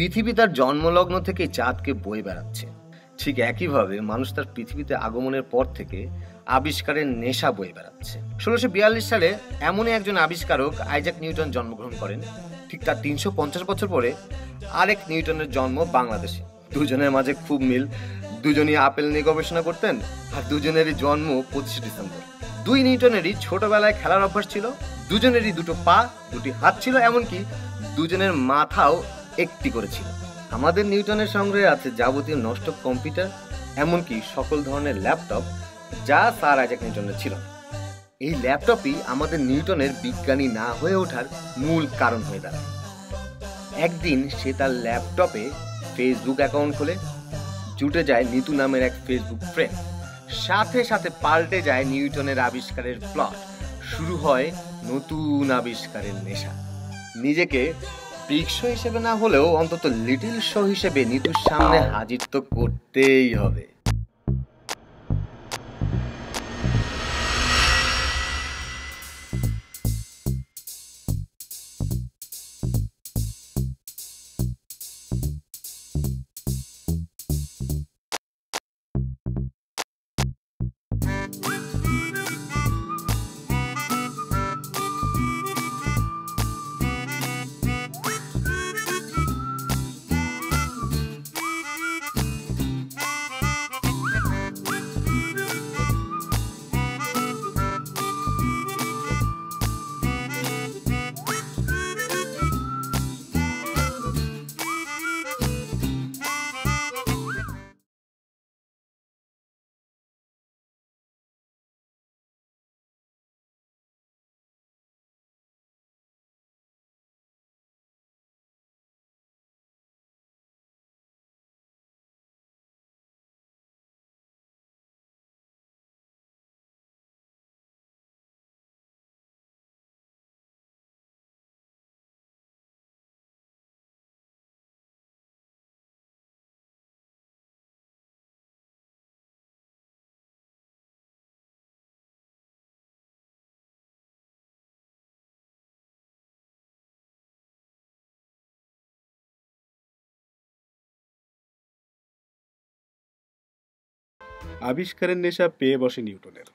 পৃথিবী তার জন্মলগ্ন থেকেই চাঁদকে বয়ে বেড়াচ্ছে। ঠিক একইভাবে মানুষ তার পৃথিবীতে আগমনের পর থেকে আবিষ্কারের নেশা বয়ে বেড়াচ্ছে। 1642 সালে এমনই একজন আবিষ্কারক আইজাক নিউটন জন্মগ্রহণ করেন। ঠিক তার 350 বছর পরে আরেক নিউটনের জন্ম বাংলাদেশে। দুজনের মাঝে খুব মিল, দুজনই আপেল নিয়ে গবেষণা করতেন, আর দুজনেরই জন্ম 25 ডিসেম্বর। দুই নিউটনেরই ছোটবেলায় খেলার অভ্যাস ছিল, দুজনেরই দুটো পা, দুটি হাত ছিল, এমনকি দুজনের মাথাও একটি করেছিল। আমাদের নিউটনের সংগ্রহে আছে যাবতীয় নষ্ট কম্পিউটার, এমনকি সকল ধরনের ল্যাপটপ, যা স্যার আইজাক নিউটনের ছিল না। এই ল্যাপটপই আমাদের নিউটনের বিজ্ঞানী না হয়ে ওঠার মূল কারণ হয়ে দাঁড়ায়। একদিন সে তার ল্যাপটপে ফেসবুক অ্যাকাউন্ট খোলে, জুটে যায় নিতু নামের এক ফেসবুক ফ্রেন্ড, সাথে সাথে পাল্টে যায় নিউটনের আবিষ্কারের প্লট, শুরু হয় নতুন আবিষ্কারের নেশা। নিজেকে বিগ শো হিসেবে না হলেও অন্তত লিটল শো হিসেবে নিতুর সামনে হাজির তো করতেই হবে। আবিষ্কারের নেশা পেয়ে বসে নিউটনের।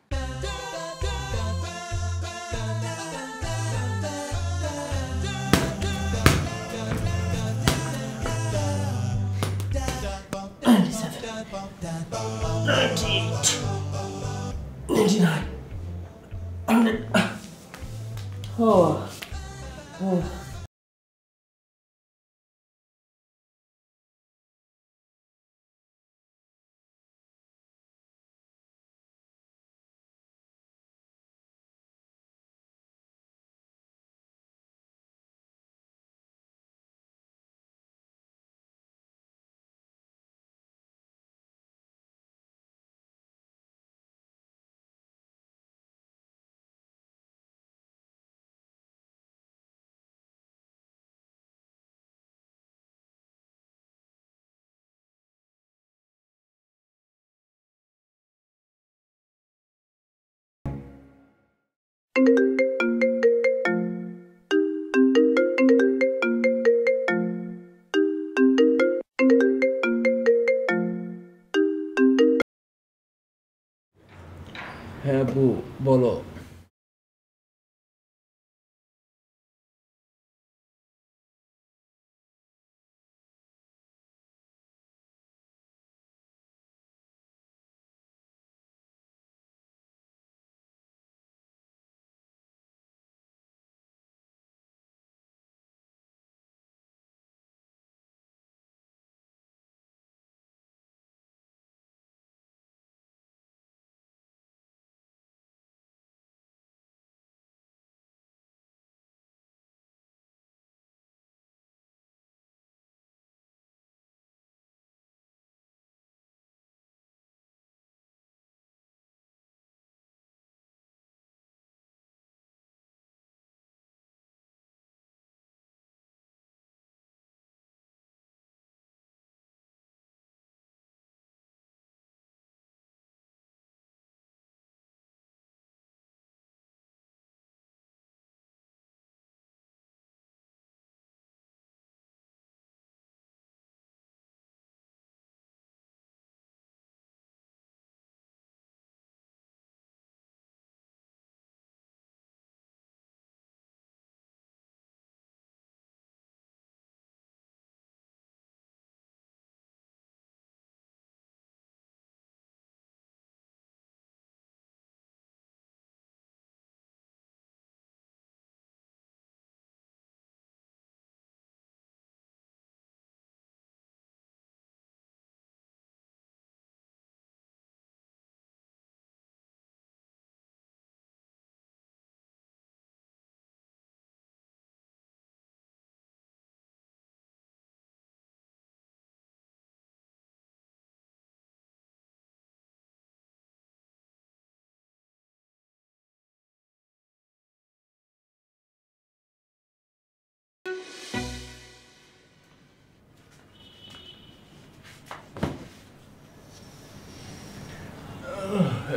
হ্যাঁ বু, বলো।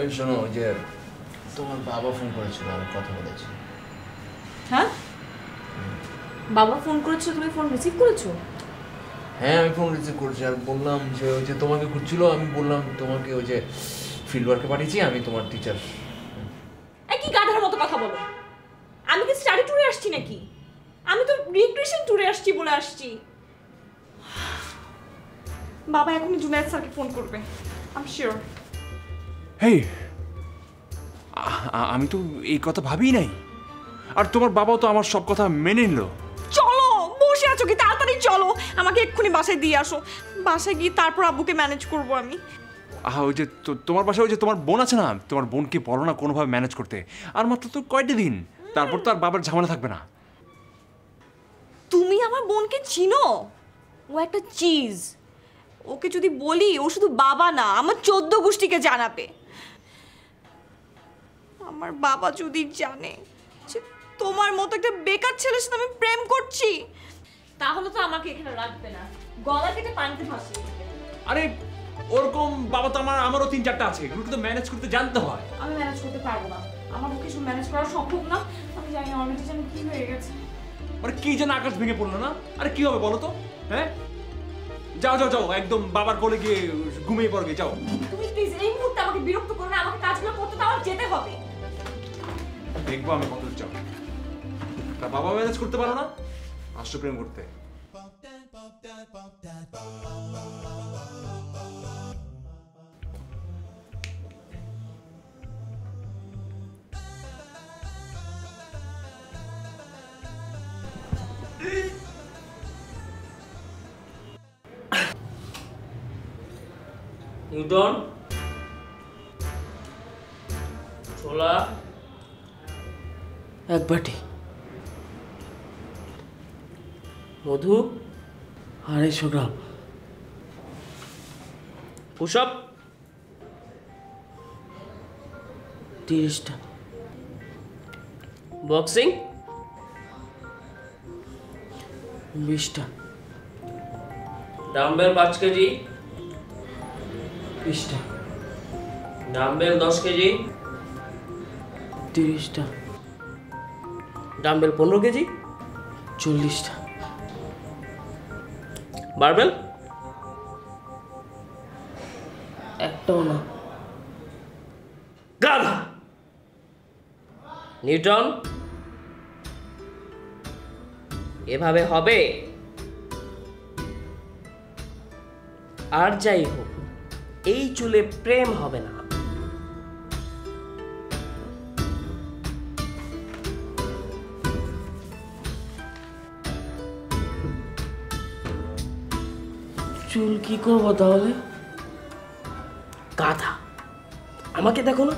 এই শোনো, ওই যে তোমার বাবা ফোন করেছিল, আমি কথা বলেছি। হ্যাঁ, বাবা ফোন করেছিল, তুমি ফোন রিসিভ করেছো? হ্যাঁ, আমি ফোন রিসিভ করেছি আর বললাম যে ওই যে তোমাকে খুঁজছিল, আমি বললাম তোমাকে ওই যে ফিল্ড ওয়ার্কে পাঠিয়েছি, আমি তোমার টিচার। এই কি গাধার মতো কথা বলো? আমি কি স্টাডি ট্যুরে আসছি নাকি? আমি তো রিক্রিয়েশন ট্যুরে আসছি বলে আসছি। বাবা এখনই জুনায়েদ স্যারকে ফোন করবে, আই এম শিওর। হেই, আমি তো এই কথা ভাবিই নাই। আর তোমার বাবাও তো আমার সব কথা মেনে নিল। চলো, বসে আছো কি? তাড়াতাড়ি চলো, আমাকে এক্ষুনি বাসায় দিয়ে আসো। বাসায় গিয়ে তারপর আব্বুকে ম্যানেজ করব আমি। ওই যে তোমার বাসায় ওই যে তোমার বোন আছে না, তোমার বোনকে বলো না কোনোভাবে ম্যানেজ করতে। আর মাত্র তো কয়টা দিন, তারপর তো আর বাবার ঝামেলা থাকবে না। তুমি আমার বোনকে চিনো? ও একটা চিজ। ওকে যদি বলি, ও শুধু বাবা না, আমার 14 গোষ্ঠীকে জানাবে। আমার বাবা যদি জানে যে তোমার মতো একটা বেকার ছেলের সাথে আমি প্রেম করছি, তাহলে তো আমাকে এখানে রাখবে না, গলা কেটে পানিতে ভাসিয়ে দিবে। আরে ওরকম বাবা তো আমারও 3-4টা আছে, এগুলোকে তো ম্যানেজ করতে জানতে হয়। আমি ম্যানেজ করতে পারবো না, আমার পক্ষে সব ম্যানেজ করা সম্ভব না। আমি জানি না অলরেডি যেন কি হয়ে গেছে। আরে কি যেন আকাশ ভেঙে পড়লো না? আরে কি হবে বলো তো? হ্যাঁ, যাও যাও যাও, একদম বাবার কোলে গিয়ে ঘুমিয়ে পড়বে, যাও। তুমি প্লিজ এই মুহূর্তে আমাকে বিরক্ত করো না, আমাকে কাজগুলো করতে তো আমার যেতে হবে। দেখবো আমি কত চাও। তা বাবা ম্যানেজ করতে পারো না, আসছো প্রেম করতে। নিউটন, ছোলা, এক বাটি মধু, 250 গ্রাম পুষপ, 30টা বক্সিং, 20টা ডাম্বেল 5 কেজি, 20টা ডাম্বেল 10 কেজি, 30টা ডাম্বেল 15 কেজি, 40টা বারবেল একটাও না। গাধা! নিউটন, এভাবে হবে? আর যাই হোক, এই চুলে প্রেম হবে না। চুল কি করবো তাহলে? গাধা, আমাকে দেখো না।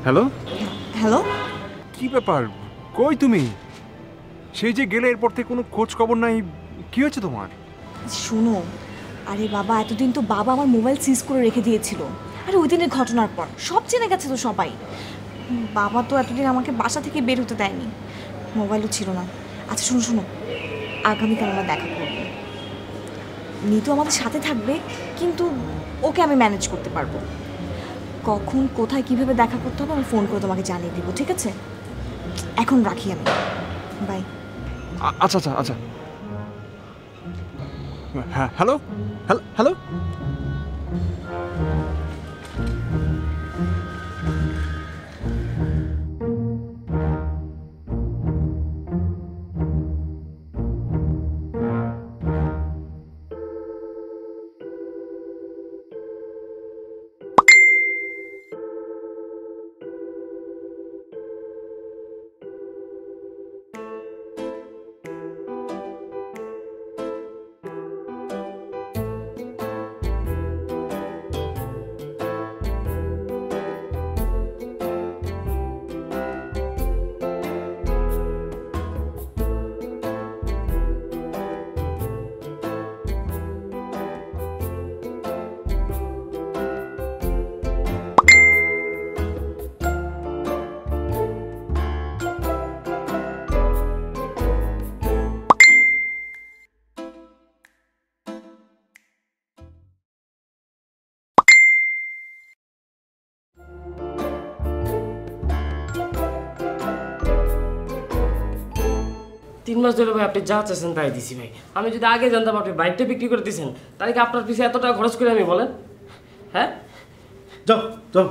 হ্যালো, হ্যালো, কি ব্যাপার? কই তুমি? সেই যে গেলে, এরপর থেকে কোনো খোঁজ খবর নাই। কি হয়েছে তোমার? শোনো, আরে বাবা, এতদিন তো বাবা আমার মোবাইল সিজ করে রেখে দিয়েছিল। আরে ওই দিনের ঘটনার পর সব জেনে গেছে তো সবাই। বাবা তো এতদিন আমাকে বাসা থেকে বের হতে দেয়নি, মোবাইলও ছিল না। আচ্ছা শোনো শোনো, আগামীকাল আমরা দেখা করবো। নিতু আমাদের সাথে থাকবে, কিন্তু ওকে আমি ম্যানেজ করতে পারবো। কখন কোথায় কিভাবে দেখা করতে হবে আমি ফোন করে তোমাকে জানিয়ে দিব, ঠিক আছে? এখন রাখি আমি, বাই। আচ্ছা আচ্ছা আচ্ছা। হ্যাঁ, হ্যালো হ্যালো হ্যালো। মাস ধরে ভাই আপনি যা চাচ্ছেন তাই দিছি ভাই। আমি যদি আগে জানতাম আপনি বাইকটা বিক্রি করে দিয়েছেন, তাহলে কি আপনার পিছিয়ে এত টাকা খরচ করে আমি বলেন? হ্যাঁ যাও যাও,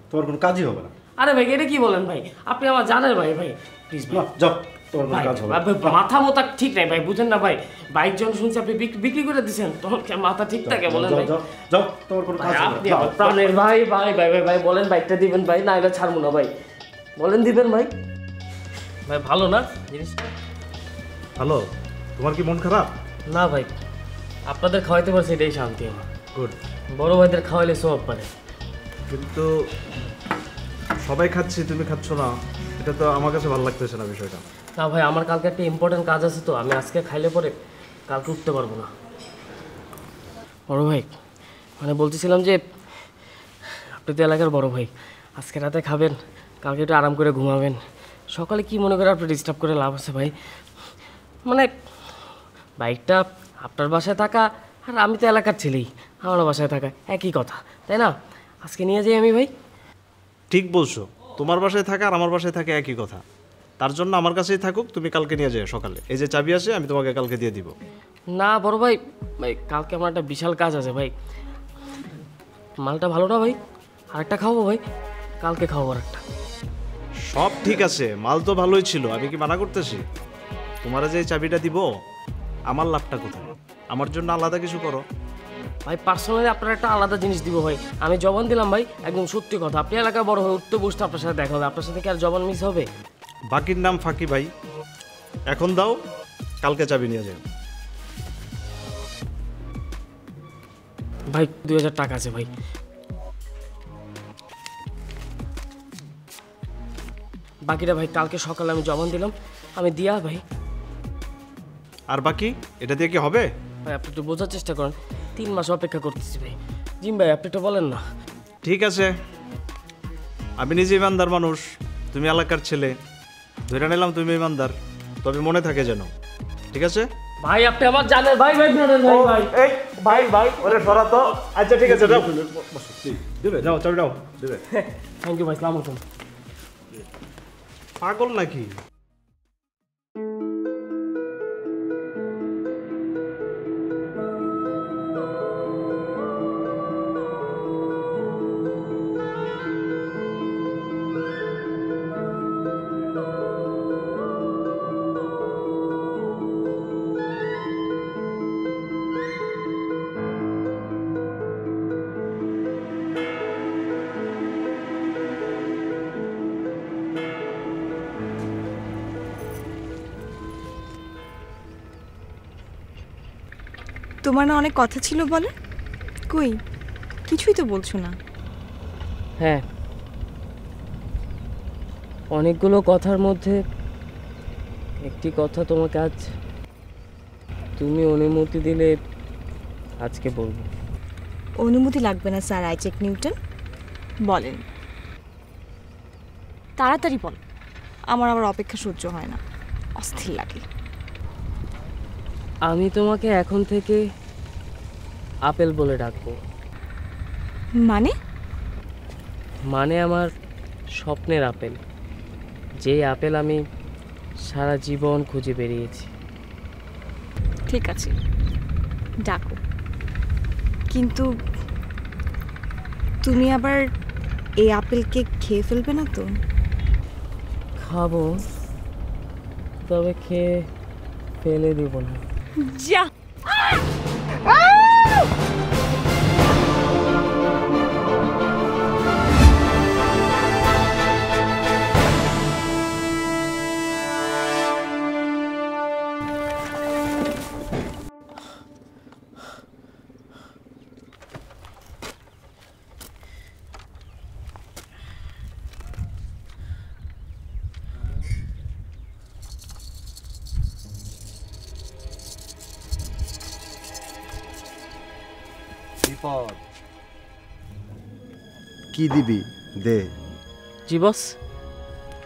তোমার কোনো কাজই হবে না। আরে ভাই এটা কি বলেন ভাই, আপনি আমার জানেন ভাই, ভাই প্লিজ না যাও, তোমার কোনো ভাই, কাজ হবে না। ভাই, মাথা মোতা ঠিক নাই ভাই, বুঝেন না ভাই। বাইক যখন শুনছি আপনি বিক্রি করে দিয়েছেন, তখন কি মাথা ঠিক থাকে বলেন যাও ভাই? যাও যাও, তোমার কোনো কাজ ভাই, হবে আপনি না। আমার প্রাণের ভাই, ভাই ভাই ভাই ভাই বলেন বাইকটা দিবেন ভাই, না এটা ছাড়বো না ভাই, বলেন দিবেন ভাই। ভাই ভালো না জিনিসটা? হ্যালো, তোমার কি মন খারাপ? না ভাই, আপনাদের খাওয়াইতে পারছি এটাই শান্তি আমার। গুড। বড় ভাইদের খাওয়াইলে সব পারে। কিন্তু সবাই খাচ্ছি, তুমি খাচ্ছ না, এটা তো আমার কাছে ভালো লাগতেছে না বিষয়টা। না ভাই, আমার কালকে একটা ইম্পর্টেন্ট কাজ আছে, তো আমি আজকে খাইলে পরে কালকে উঠতে পারবো না। বড় ভাই মানে বলতেছিলাম যে আপনি তো এলাকার বড় ভাই, আজকে রাতে খাবেন, কালকে একটু আরাম করে ঘুমাবেন, সকালে কি মনে করে আপনি ডিস্টার্ব করে লাভ আছে ভাই? মানে বাইকটা আপনার বাসায় থাকা আর আমি তো এলাকার ছেলেই, আমার বাসায় থাকা একই কথা, তাই না? আজকে নিয়ে যাই আমি ভাই। ঠিক বলছো, তোমার বাসায় থাকা আর আমার বাসায় থাকা একই কথা। তার জন্য আমার কাছেই থাকুক, তুমি কালকে নিয়ে যাও সকালে। এই যে চাবি আছে, আমি তোমাকে কালকে দিয়ে দিব। না বড় ভাই, ভাই কালকে আমার একটা বিশাল কাজ আছে ভাই। মালটা ভালো না ভাই, আরেকটা খাবো ভাই, কালকে খাবো আরেকটা। সব ঠিক আছে, মাল তো ভালোই ছিল, আমি কি মানা করতেছি? তোমারা যে এই চাবিটা দিব, আমার লাভটা কোথায়? আমার জন্য আলাদা কিছু করো। ভাই পার্সোনালি আপনার একটা আলাদা জিনিস দিব ভাই, আমি জবান দিলাম ভাই, একদম সত্যি কথা। আপনি এলাকায় বড় হয়ে উঠতে বসতে আপনার সাথে দেখা হবে, আপনার সাথে কি আর জবান মিস হবে? বাকির নাম ফাঁকি ভাই, এখন দাও, কালকে চাবি নিয়ে যাও। ভাই 2000 টাকা আছে ভাই। বাকিটা ভাই কালকে সকালে আমি জবান দিলাম, আমি দিয়া ভাই। আর বাকি এটা দিয়ে কি হবে? ভাই আপনি একটু বোঝার চেষ্টা করেন, 3 মাস অপেক্ষা করতেছি ভাই। জিম ভাই আপনি একটু বলেন না। ঠিক আছে, আমি নিজে ইমানদার মানুষ, তুমি এলাকার ছেলে, ধরে নিলাম তুমি ইমানদার, তবে মনে থাকে যেন। ঠিক আছে ভাই আপনি আমার জানেন ভাই, ভাই জানেন ভাই, ভাই এই ভাই ভাই ওরে সরা তো। আচ্ছা ঠিক আছে, যাও দেবে, যাও চাবি দাও, দেবে। থ্যাংক ইউ ভাই, সালাম আলাইকুম। পাগল নাকি? তোমার না অনেক কথা ছিল বলে, কই কিছুই তো বলছো না। হ্যাঁ, অনেকগুলো কথার মধ্যে একটি কথা তোমাকে আজ তুমি অনুমতি দিলে আজকে বলবো। অনুমতি লাগবে না স্যার আইজ্যাক নিউটন, বলেন তাড়াতাড়ি বল, আমার আবার অপেক্ষা সহ্য হয় না, অস্থির লাগে। আমি তোমাকে এখন থেকে আপেল বলে ডাকবো। মানে? মানে আমার স্বপ্নের আপেল, যে আপেল আমি সারা জীবন খুঁজে বেরিয়েছি। ঠিক আছে ডাকো, কিন্তু তুমি আবার এই আপেলকে খেয়ে ফেলবে না তো? খাবো, তবে খেয়ে ফেলে দেব না। যা কি দিবি দে, জি বস।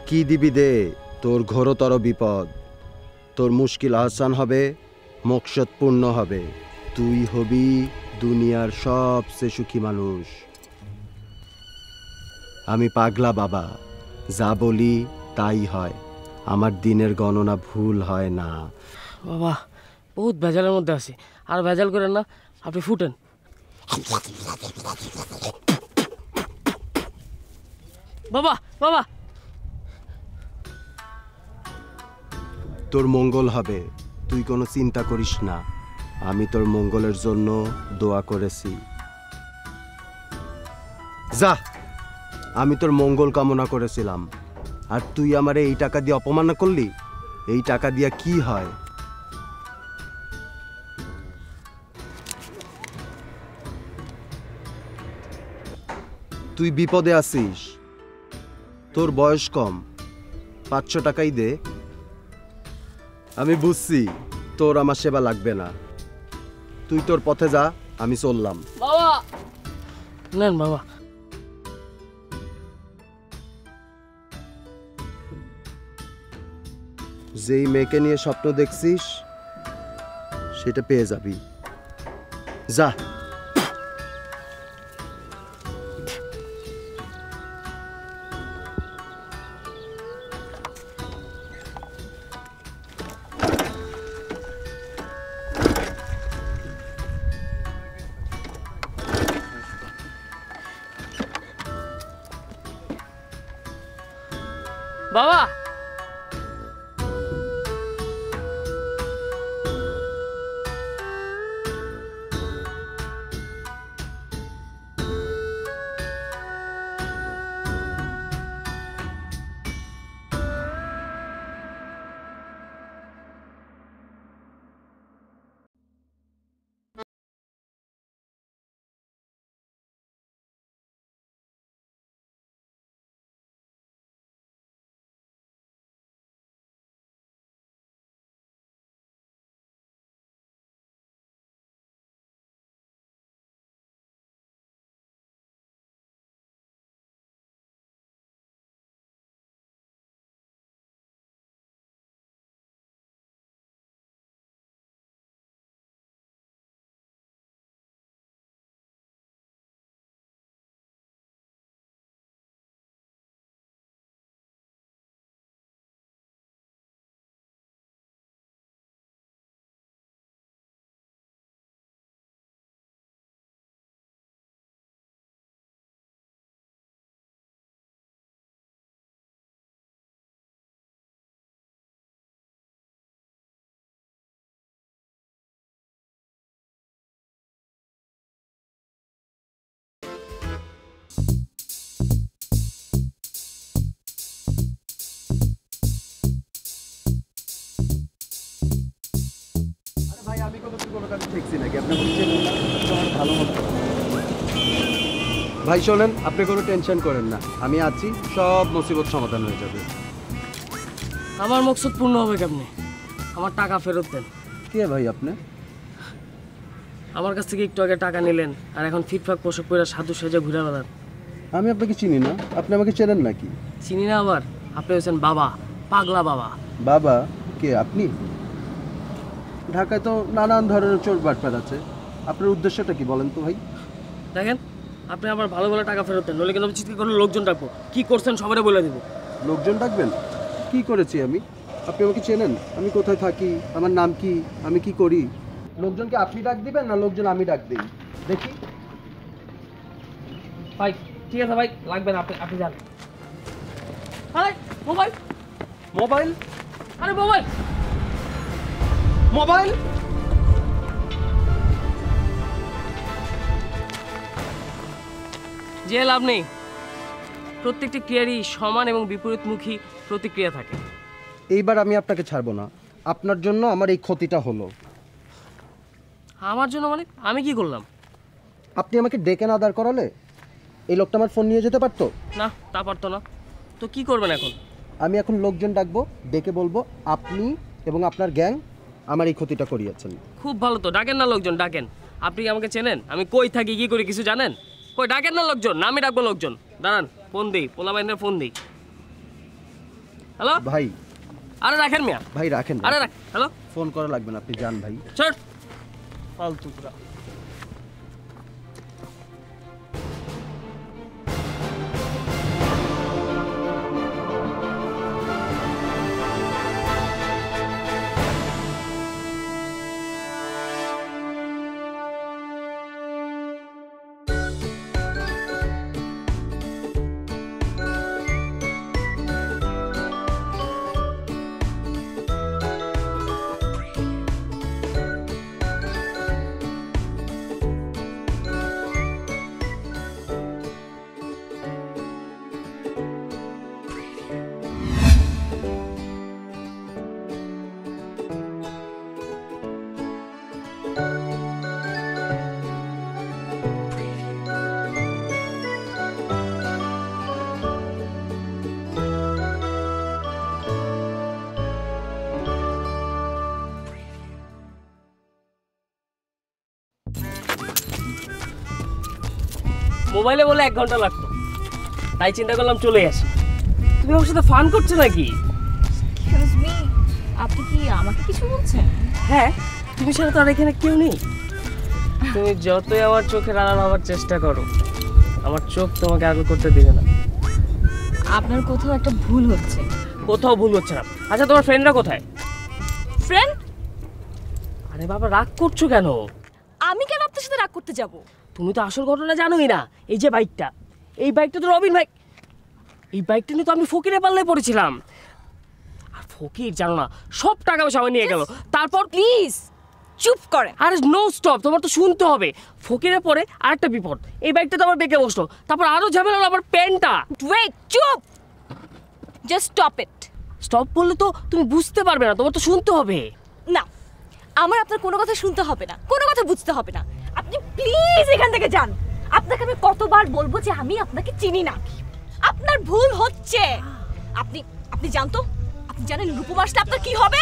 কি দিবি দে, তোর ঘোরতর বিপদ, তোর মুশকিল আহসান হবে, মকসদ পূর্ণ হবে, তুই হবি দুনিয়ার সবচেয়ে সুখী মানুষ। আমি পাগলা বাবা, যা বলি তাই হয়। আমার দিনের গণনা ভুল হয় না। বাবা বহুত ভেজালের মধ্যে আছি, আর ভেজাল করেন না, আপনি ফুটেন। বাবা বাবা, তোর মঙ্গল হবে, তুই কোনো চিন্তা করিস না। আমি তোর মঙ্গলের জন্য দোয়া করেছি। যা, আমি তোর মঙ্গল কামনা করেছিলাম, আর তুই আমারে এই টাকা দিয়ে অপমান করলি। এই টাকা দিয়া কি হয়? তুই বিপদে আছিস, তোর বয়স কম, 500 টাকাই দে। আমি বুঝছি তোর আমার সেবা লাগবে না, তুই তোর পথে যা, আমি চললাম। বাবা নেন বাবা। যেই মেয়েকে নিয়ে স্বপ্ন দেখছিস সেটা পেয়ে যাবি, যা। বাবা ভাই শোনেন, আপনি কোনো টেনশন করেন না, আমি আছি, সব মুসিবত সমাধান হয়ে যাবে। আমার মকসদ পূর্ণ হবে কেমনে? আমার টাকা ফেরত দেন। কে ভাই আপনি? আমার কাছ থেকে একটু আগে টাকা নিলেন, আর এখন ফিটফাক পোশাক পরে সাধু সেজে ঘুরে বেড়ান। আমি আপনাকে চিনি না, আপনি আমাকে চেনেন নাকি? চিনি না আবার? আপনি হচ্ছেন বাবা, পাগলা বাবা। বাবা? কে আপনি? ঢাকায় তো নানান ধরনের চোর বাটপার আছে, আপনার উদ্দেশ্যটা কি বলেন তো ভাই? দেখেন, আপনি আবার ভালো ভালো টাকা ফেরত দেন, নইলে কিন্তু আমি চিৎকার করে লোকজন ডাকবো। কি করছেন সবাই বলে দিব। লোকজন ডাকবেন? কি করেছি আমি? আপনি আমাকে চেনেন? আমি কোথায় থাকি, আমার নাম কি, আমি কি করি? লোকজনকে আপনি ডাক দিবেন না লোকজন আমি ডাক দিই? দেখি। ভাই ঠিক আছে ভাই, লাগবে না, আপনি যান। আরে মোবাইল মোবাইল? আরে মোবাইল মোবাইল? যে লাভ নেই, প্রত্যেকটি ক্রিয়ারই সমান এবং বিপরীতমুখী প্রতিক্রিয়া থাকে। এইবার আমি আপনাকে ছাড়বো না, আপনার জন্য আমার এই ক্ষতিটা হলো। আমার জন্য মানে? আমি কি করলাম? আপনি আমাকে ডেকে না দাঁড় করালে এই লোকটা আমার ফোন নিয়ে যেতে পারতো না, তা পারতো না। তো কি করবেন এখন? আমি এখন লোকজন ডাকবো, ডেকে বলবো আপনি এবং আপনার গ্যাং আমার এই ক্ষতিটা করিয়েছেন। খুব ভালো তো, ডাকেন না লোকজন, ডাকেন। আপনি কি আমাকে চেনেন? আমি কই থাকি, কি করি কিছু জানেন? কই ডাকেন না লোকজন, না আমি ডাকবো লোকজন। দাঁড়ান, ফোন দিই, পোলা বাইনের ফোন দিই। হ্যালো ভাই। আরে রাখেন মিয়া ভাই রাখেন। আরে রাখ। হ্যালো, ফোন করা লাগবে না, আপনি যান ভাই। চল ফালতু পুরা। মোবাইলে বলে 1 ঘন্টা লাগতো, তাই চিন্তা করলাম চলে আসি। তুমি আমার সাথে ফান করছো নাকি? এক্সকিউজ মি, আপনি কি আমাকে কিছু বলছেন? হ্যাঁ, তুমি ছাড়া তো আর এখানে কেউ নেই। তুমি যতই আমার চোখের আড়াল হওয়ার চেষ্টা করো, আমার চোখ তোমাকে আড়াল করতে দিবে না। আপনার কোথাও একটা ভুল হচ্ছে। কোথাও ভুল হচ্ছে না। আচ্ছা, তোমার ফ্রেন্ডরা কোথায়? ফ্রেন্ড? আরে বাবা, রাগ করছো কেন? আমি কেন আপনার সাথে রাগ করতে যাব? তুমি তো আসল ঘটনা জানোই না। এই যে বাইকটা, এই বাইকটা তো রবিন ভাই, এই বাইকটা নিয়ে তো আমি ফকিরের পাল্লায় পড়েছিলাম। আর ফকির জানো না, সব টাকা পয়সা আমার নিয়ে গেল। তারপর প্লিজ চুপ করেন। আরে নো স্টপ, তোমার তো শুনতে হবে। ফকিরের পরে আরেকটা বিপদ, এই বাইকটা তো আবার বেঁকে বসলো। তারপর আরো ঝামেলা হলো, আবার প্যান্টটা। ওয়েট, চুপ, জাস্ট স্টপ ইট। স্টপ বললে তো তুমি বুঝতে পারবে না, তোমার তো শুনতে হবে। না, আমার আপনার কোনো কথা শুনতে হবে না, কোনো কথা বুঝতে হবে না। আপনি প্লিজ এখান থেকে যান। আপনাকে আমি কতবার বলবো যে আমি আপনাকে চিনি না। আপনার ভুল হচ্ছে। আপনি আপনি জানতো, আপনি জানেন রূপম আসলে আপনার কি হবে?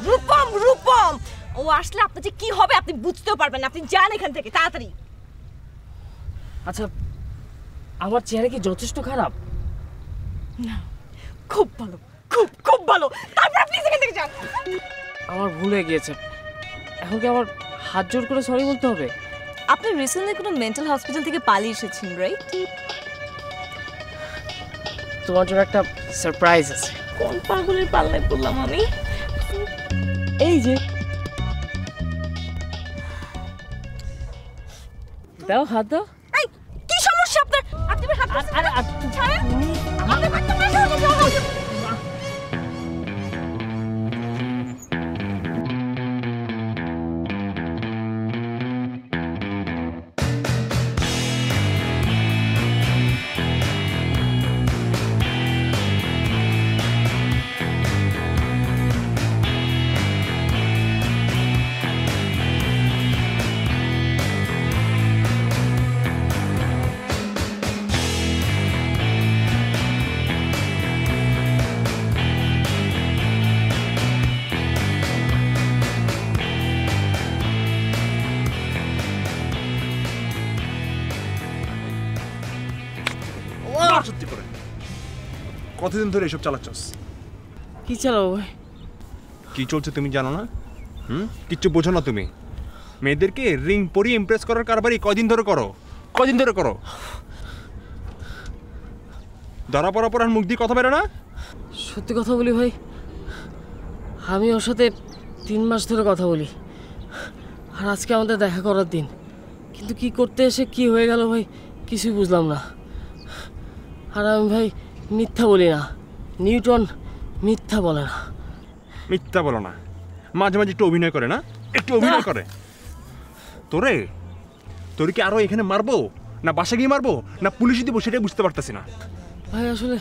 রূপম, রূপম ও আসলে আপনার যে কি হবে আপনি বুঝতেও পারবেন না। আপনি যান এখান থেকে তাড়াতাড়ি। আচ্ছা, আমার চেহারা কি যথেষ্ট খারাপ? না, খুব ভালো, খুব খুব ভালো। তারপর প্লিজ এখান থেকে যান। আমার ভুল হয়ে গিয়েছে। এখন কি আমার হাত জোর করে সরি বলতে হবে? আপনি রিসেন্টলি কোনো মেন্টাল হসপিটাল থেকে পালিয়ে এসেছেন, রাইট? তোমার জন্য একটা সারপ্রাইজ আছে। কোন পাগলের পাল্লায় পড়লাম আমি? এই যে, দাও, হাত দাও। এই, কি সমস্যা আপনার? আপনি আমার হাত আরে ছাড়েন। আপনি বাচ্চা মানুষ। সত্যি করে কতদিন ধরে এসব চালাচ্ছস? কি চালাবো ভাই? কি চলছে তুমি জানো না? কিচ্ছু বোঝো না তুমি? মেয়েদেরকে রিং পরিয়ে ইমপ্রেস করার কারবারই কয়দিন ধরে করো? কয়দিন ধরে করো? ধরা পড়া পর আর মুখ দিয়ে কথা বেরো না? সত্যি কথা বলি ভাই, আমি ওর সাথে 3 মাস ধরে কথা বলি। আর আজকে আমাদের দেখা করার দিন, কিন্তু কি করতে এসে কি হয়ে গেল ভাই কিছুই বুঝলাম না। আর আমি ভাই মিথ্যা বলি না, নিউটন মিথ্যা বলে না। মিথ্যা বলো না, মাঝে মাঝে একটু অভিনয় করে না? একটু অভিনয় করে। তোরে কি আরো এখানে মারবো, না বাসা গিয়ে মারবো, না পুলিশে দিব, সেটাই বুঝতে পারতেছি না। ভাই আসলে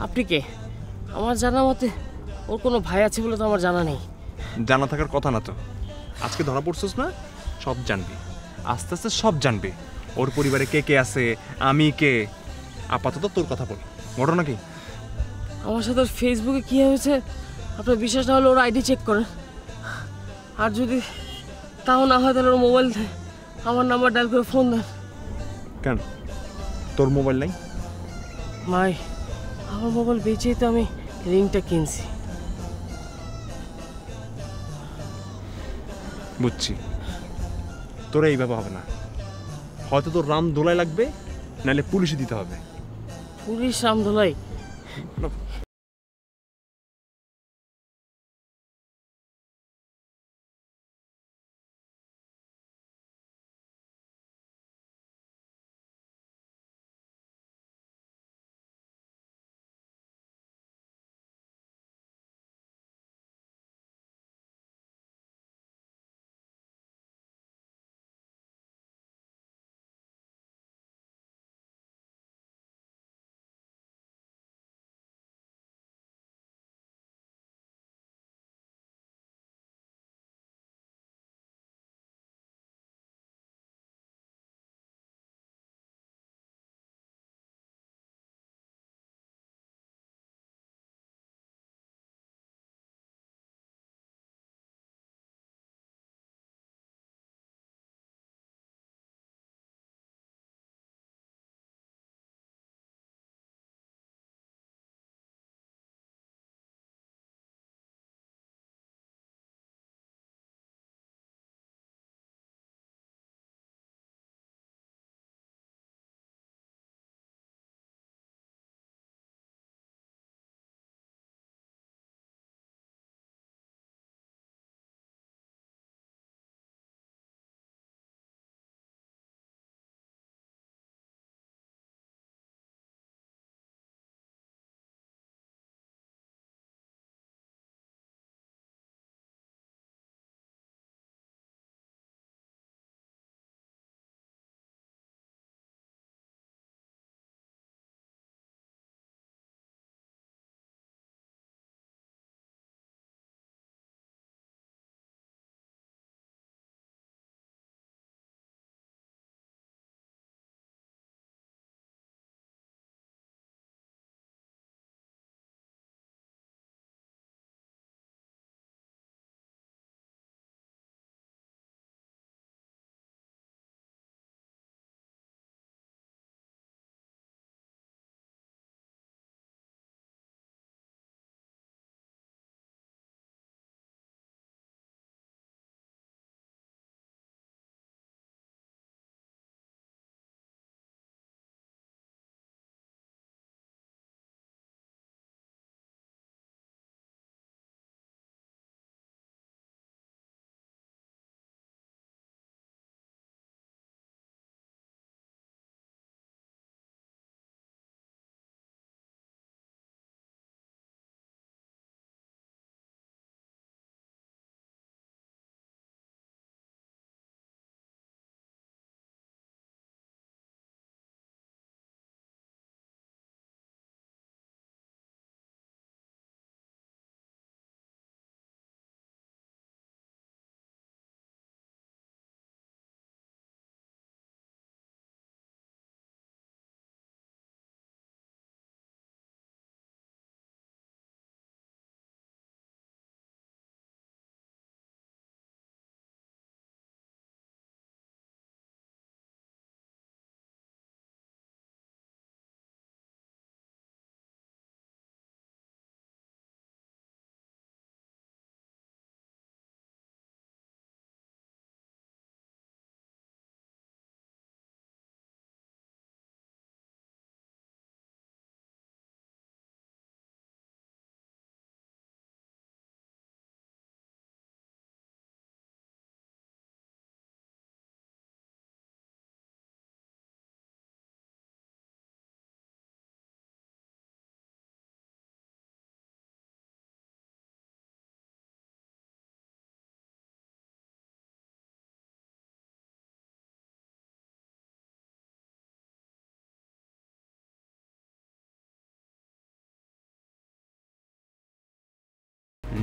আপনি কে? আমার জানা মতে ওর কোনো ভাই আছে বলে তো আমার জানা নেই। জানা থাকার কথা না তো। আজকে ধরা পড়ছিস না, সব জানবি, আস্তে আস্তে সব জানবি। ওর পরিবারে কে কে আছে, আমি কে। আপাতত তোর কথা বল, ঘটনা কি? আমার সাথে ফেসবুকে কী হয়েছে আপনার বিশ্বাস না হলে ওর আইডি চেক করেন। আর যদি তাও না হয় তাহলে ওর মোবাইল আমার নাম্বার ডায়াল করে ফোন দেন। কেন তোর মোবাইল নাই? ভাই আমার মোবাইল বেচেই তো আমি রিংটা কিনছি। বুঝছি, তোরা এইভাবে হবে না। হয়তো তোর রাম দোলাই লাগবে, নাহলে পুলিশে দিতে হবে। পুলিশ রামধোলাই?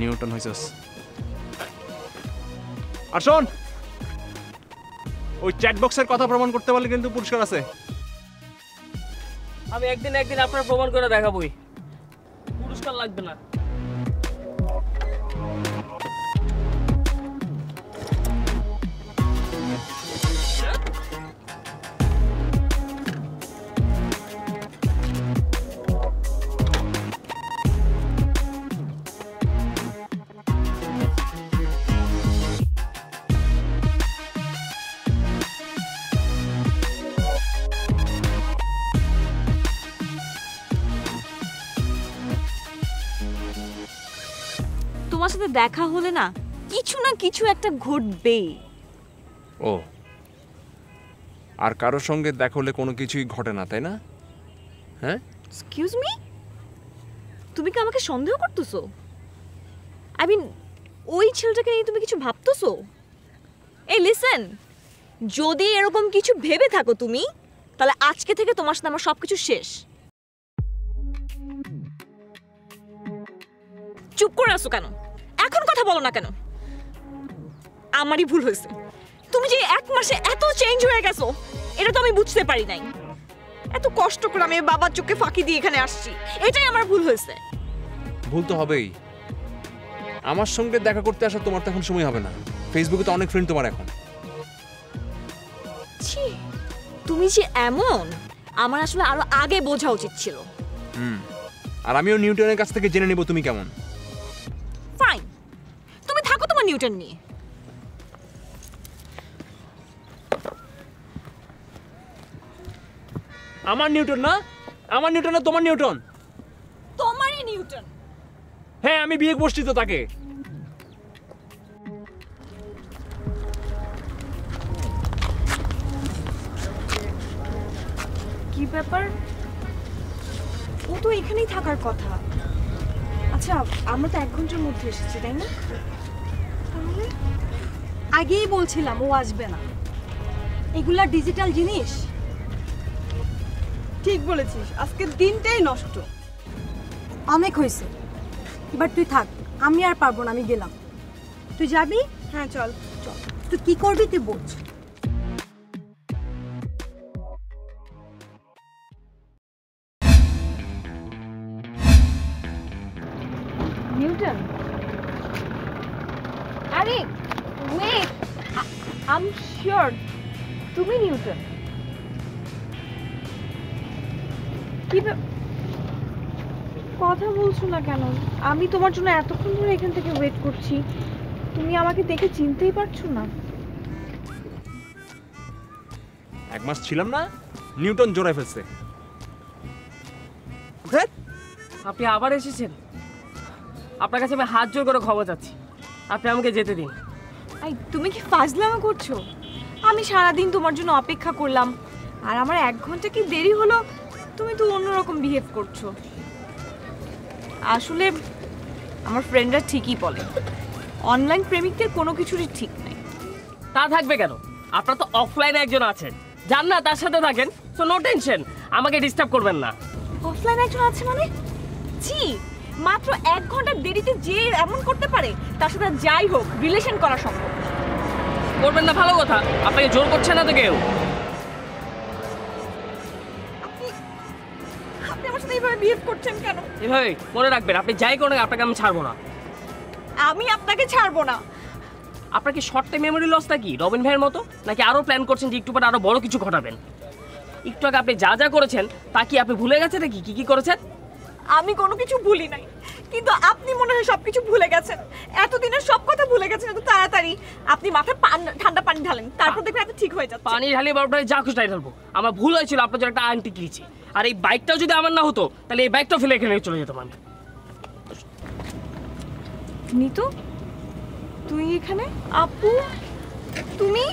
নিউটন হয়েছিস। আর শোন, ওই চ্যাট বক্সের কথা প্রমাণ করতে পারলে কিন্তু পুরস্কার আছে। আমি একদিন আপনার প্রমাণ করে দেখাবই, পুরস্কার লাগবে না। তোমার সাথে দেখা হলে না কিছু না কিছু একটা ঘটবেই। ও, আর কারোর সঙ্গে দেখা হলে কোনো কিছুই ঘটে না, তাই না? হ্যাঁ, এক্সকিউজ মি, তুমি কি আমাকে সন্দেহ করতেছো? আই মিন, ওই ছেলেটাকে নিয়ে তুমি কিছু ভাবতেছো? এই লিসেন, যদি এরকম কিছু ভেবে থাকো তুমি, তাহলে আজকে থেকে তোমার সাথে আমার সবকিছু শেষ। চুপ করে আসো কেন? এখন কথা বলো না কেন? আমারই ভুল হয়েছে। তুমি যে 1 মাসে এত চেঞ্জ হয়ে গেছো, এটা তো আমি বুঝতে পারি নাই। এত কষ্ট করে আমি বাবার চোখে ফাঁকি দিয়ে এখানে আসছি, এটাই আমার ভুল হয়েছে। ভুল তো হবেই। আমার সঙ্গে দেখা করতে আসা তোমার তো এখন সময় হবে না। ফেসবুকে তো অনেক ফ্রেন্ড তোমার এখন। ছি, তুমি যে এমন, আমার আসলে আরো আগে বোঝা উচিত ছিল। আর আমিও নিউটনের কাছ থেকে জেনে নেব তুমি কেমন। ফাইন, তুমি থাকো তোমার নিউটন নিয়ে। আমার নিউটন না, আমার নিউটন না, তোমার নিউটন। তোমারই নিউটন। হ্যাঁ, আমি বিয়ে বসছি তো তাকে। কি ব্যাপার? ও তো এখানেই থাকার কথা। আচ্ছা, আমরা তো 1 ঘন্টার মধ্যে এসেছি, তাই না? তাহলে আগেই বলছিলাম ও আসবে না, এগুলা ডিজিটাল জিনিস। ঠিক বলেছিস, আজকের দিনটাই নষ্ট। অনেক হয়েছে, এবার তুই থাক, আমি আর পারবো না, আমি গেলাম। তুই যাবি? হ্যাঁ চল। চল, তুই কি করবি তুই বোঝ। নিউটন, আরে ওয়েট, আই এম শিওর তুমি নিউটন। কি কথা বলছো না কেন? আমি তোমার জন্য এতক্ষণ ধরে এখান থেকে ওয়েট করছি, তুমি আমাকে দেখে চিনতেই পারছো না? 1 মাস ছিলাম না, নিউটন জোড়ায় ফেলছে। আপনি আবার এসেছেন? আপনার কাছে আমি হাত জোর করে ক্ষমা চাচ্ছি, আপনি আমাকে যেতে দিন। আই, তুমি কি ফাজলামো করছো? আমি সারাদিন তোমার জন্য অপেক্ষা করলাম, আর আমার 1 ঘন্টা কি দেরি হলো, তুমি তো অন্যরকম বিহেভ করছো। আসলে আমার ফ্রেন্ডরা ঠিকই বলে, অনলাইন প্রেমিকদের কোনো কিছুরই ঠিক নাই। তা থাকবে কেন? আপনার তো অফলাইনে একজন আছেন, যান না তার সাথে থাকেন, সো নো টেনশন, আমাকে ডিস্টার্ব করবেন না। অফলাইন একজন আছে মানে? জি, মাত্র 1 ঘন্টা দেরিতে যে এমন করতে পারে, তার সাথে যাই হোক রিলেশন করা সম্ভব। করবেন না, ভালো কথা, আপনাকে জোর করছে না তো কেউ। আপনি আমার সাথে এইভাবে বিহেভ করছেন কেন? এভাবে মনে রাখবেন, আপনি যাই করেন আপনাকে আমি ছাড়বো না। আমি আপনাকে ছাড়বো না। আপনার কি শর্ট টাইম মেমোরি লস নাকি রবিন ভাইয়ের মতো, নাকি আরো প্ল্যান করছেন যে একটু পরে আরো বড় কিছু ঘটাবেন? একটু আগে আপনি যা যা করেছেন তা কি আপনি ভুলে গেছেন নাকি? কি কি করেছেন? আমি কোনো কিছু ভুলি নাই, কিন্তু আপনি মনে হয় সবকিছু ভুলে গেছেন। এতদিনের সব কথা ভুলে গেছেন এত তাড়াতাড়ি। আপনি মাথায় ঠান্ডা পানি ঢালেন, তারপর দেখবেন আপনি ঠিক হয়ে যাচ্ছে। পানি ঢালিয়ে বারোটায় যা খুশি তাই ঢালবো। আমার ভুল হয়েছিল আপনার জন্য একটা আংটি কিনেছি, আর এই বাইকটাও যদি আমার না হতো তাহলে এই বাইকটাও ফেলে এখানে চলে যেতাম আমি। নিতু, তুই এখানে? আপু তুমি?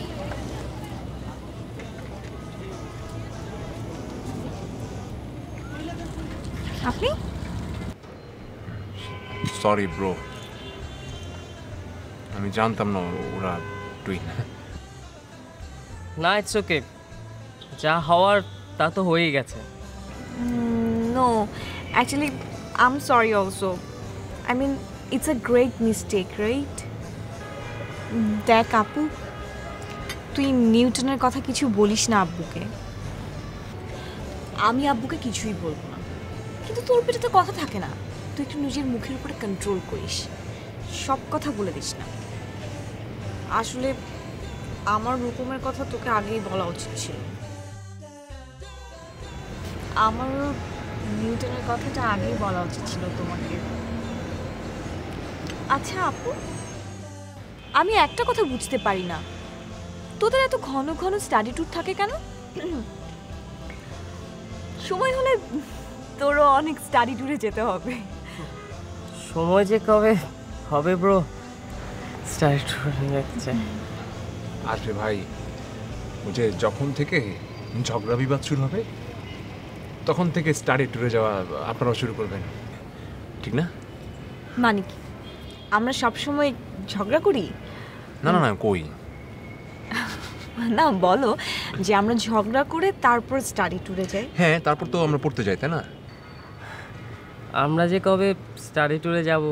আপনি? সরি ব্রো, আমি জানতাম না ওরা তুই। না, ইটস ওকে, যা হওয়ার তা তো হয়েই গেছে। No, actually I am sorry also. I mean, it's a great mistake right? দেখ আপু, তুই নিউটনের কথা কিছু বলিস না আব্বুকে। আমি আব্বুকে কিছুই বলবো না, কিন্তু তোর পেটে তো কথা থাকে না, তুই একটু নিজের মুখের উপরে কন্ট্রোল করিস, সব কথা বলে দিস না। আসলে আমার রূপমের কথা তোকে আগেই বলা উচিত ছিল, আমারও নিউটনের কথাটা আগেই বলা উচিত ছিল তোমাকে। আচ্ছা আপু, আমি একটা কথা বুঝতে পারি না, তোদের এত ঘন ঘন স্টাডি ট্যুর থাকে কেন? সময় হলে তোরও অনেক স্টাডি ট্যুরে যেতে হবে। সময় যে কবে হবে ব্রো, স্টাডি ট্যুর নিয়ে চাই। আসবে ভাই, ওই যে যখন থেকে ঝগড়া বিবাদ শুরু হবে তখন থেকে স্টাডি ট্যুরে যাওয়া আপনারাও শুরু করবেন, ঠিক না? মানে কি আমরা সবসময় ঝগড়া করি? না না না, কই না, বলো যে আমরা ঝগড়া করে তারপর স্টাডি ট্যুরে যাই। হ্যাঁ, তারপর তো আমরা পড়তে যাই, তাই না? আমরা যে কবে স্টাডি ট্যুরে যাব,